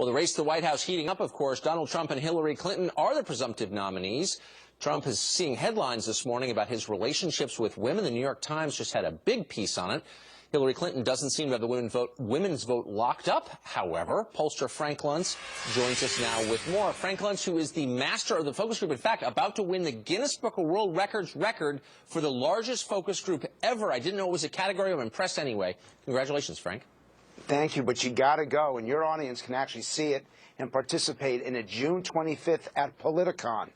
Well, the race to the White House heating up, of course. Donald Trump and Hillary Clinton are the presumptive nominees. Trump is seeing headlines this morning about his relationships with women. The New York Times just had a big piece on it. Hillary Clinton doesn't seem to have the women's vote locked up. However, pollster Frank Luntz joins us now with more. Frank Luntz, who is the master of the focus group, in fact, about to win the Guinness Book of World Records record for the largest focus group ever. I didn't know it was a category. I'm impressed anyway. Congratulations, Frank. Thank you, but you got to go, and your audience can actually see it and participate in it June 25th at Politicon.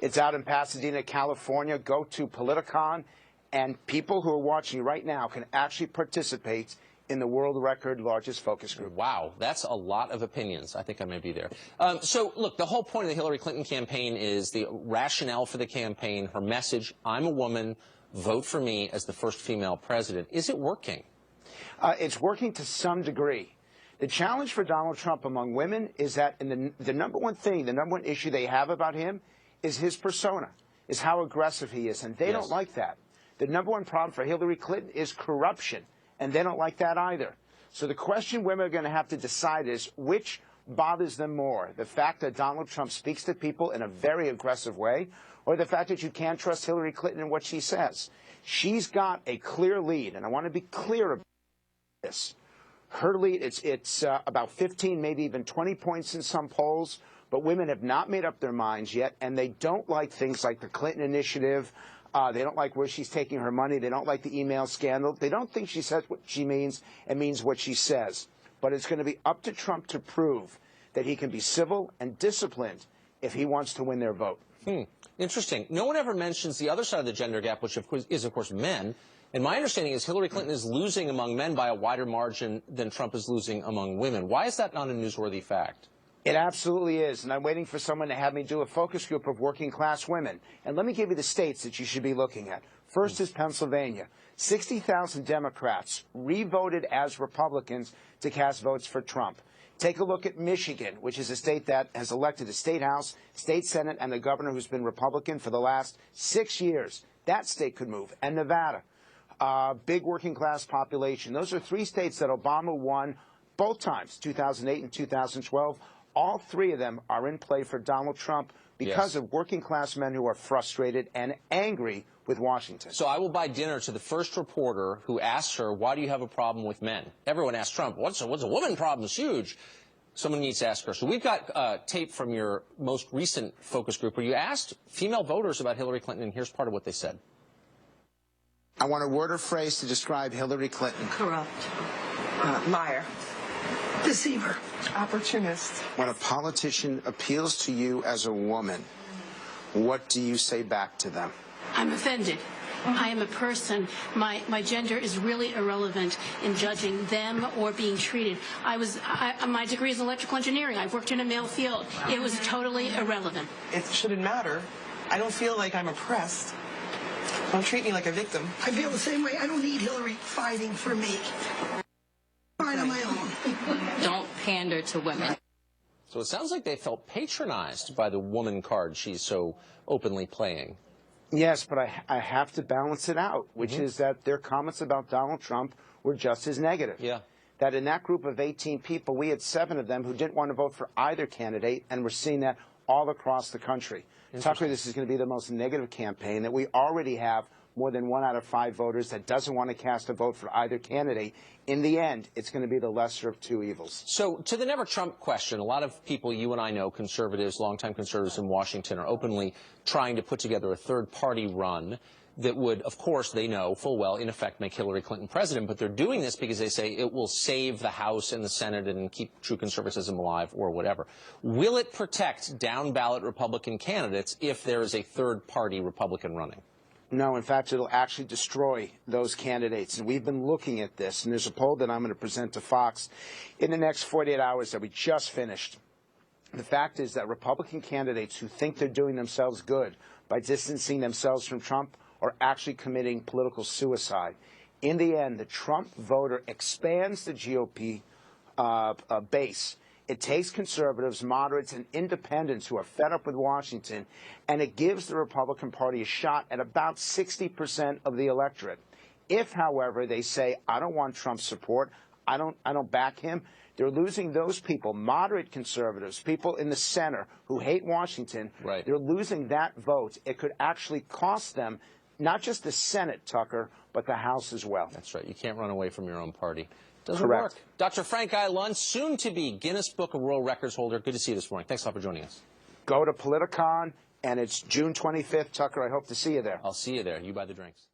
It's out in Pasadena, California. Go to Politicon, and people who are watching right now can actually participate in the world record largest focus group. Wow, that's a lot of opinions. I think I may be there. So, look, the whole point of the Hillary Clinton campaign is the rationale for the campaign, her message, I'm a woman, vote for me as the first female president. Is it working? It's working to some degree. The challenge for Donald Trump among women is that the number one thing, the number one issue they have about him is his persona, is how aggressive he is, and they don't like that. The number one problem for Hillary Clinton is corruption, and they don't like that either. So the question women are going to have to decide is which bothers them more, the fact that Donald Trump speaks to people in a very aggressive way, or the fact that you can't trust Hillary Clinton in what she says. She's got a clear lead, and I want to be clear about this. Her lead, it's about 15, maybe even 20 points in some polls, but women have not made up their minds yet, and they don't like things like the Clinton Initiative. They don't like where she's taking her money. They don't like the email scandal. They don't think she says what she means and means what she says. But it's going to be up to Trump to prove that he can be civil and disciplined if he wants to win their vote. Interesting. No one ever mentions the other side of the gender gap, which is, of course, men. And my understanding is Hillary Clinton is losing among men by a wider margin than Trump is losing among women. Why is that not a newsworthy fact? It absolutely is, and I'm waiting for someone to have me do a focus group of working-class women. And let me give you the states that you should be looking at. First is Pennsylvania. 60,000 Democrats re-voted as Republicans to cast votes for Trump. Take a look at Michigan, which is a state that has elected a state house, state senate, and a governor who's been Republican for the last 6 years. That state could move. And Nevada, big working-class population. Those are three states that Obama won both times, 2008 and 2012. All three of them are in play for Donald Trump because of working-class men who are frustrated and angry with Washington. So I will buy dinner to the first reporter who asks her, why do you have a problem with men? Everyone asks Trump, what's a woman problem? It's huge. Someone needs to ask her. So we've got tape from your most recent focus group where you asked female voters about Hillary Clinton, and here's part of what they said. I want a word or phrase to describe Hillary Clinton. Corrupt. Liar. Deceiver. Opportunist. When a politician appeals to you as a woman, what do you say back to them? I'm offended. I am a person. My gender is really irrelevant in judging them or being treated. My degree is electrical engineering. I've worked in a male field. It was totally irrelevant. It shouldn't matter. I don't feel like I'm oppressed. Don't treat me like a victim. I feel the same way. I don't need Hillary fighting for me. Fine on my own. Don't pander to women. So it sounds like they felt patronized by the woman card she's so openly playing. Yes, but I have to balance it out, which is that their comments about Donald Trump were just as negative. Yeah. That in that group of 18 people, we had 7 of them who didn't want to vote for either candidate, and we're seeing that all across the country. Tucker, this is going to be the most negative campaign, that we already have more than 1 out of 5 voters that doesn't want to cast a vote for either candidate. In the end, it's going to be the lesser of two evils. So to the never Trump question, a lot of people you and I know, conservatives, longtime conservatives in Washington, are openly trying to put together a third-party run that would, of course, they know full well, in effect, make Hillary Clinton president. But they're doing this because they say it will save the House and the Senate and keep true conservatism alive or whatever. Will it protect down-ballot Republican candidates if there is a third-party Republican running? No, in fact, it'll actually destroy those candidates. And we've been looking at this, and there's a poll that I'm going to present to Fox in the next 48 hours that we just finished. The fact is that Republican candidates who think they're doing themselves good by distancing themselves from Trump are actually committing political suicide. In the end, the Trump voter expands the GOP base. It takes conservatives, moderates, and independents who are fed up with Washington, and it gives the Republican Party a shot at about 60% of the electorate. If, however, they say, I don't want Trump's support, I don't back him. They're losing those people, moderate conservatives, people in the center who hate Washington. Right. They're losing that vote. It could actually cost them not just the Senate, Tucker, but the House as well. That's right. You can't run away from your own party. Doesn't Correct. work. Dr. Frank Luntz, soon to be Guinness Book of World Records holder. Good to see you this morning. Thanks a lot for joining us. Go to Politicon, and it's June 25th, Tucker. I hope to see you there. I'll see you there. You buy the drinks.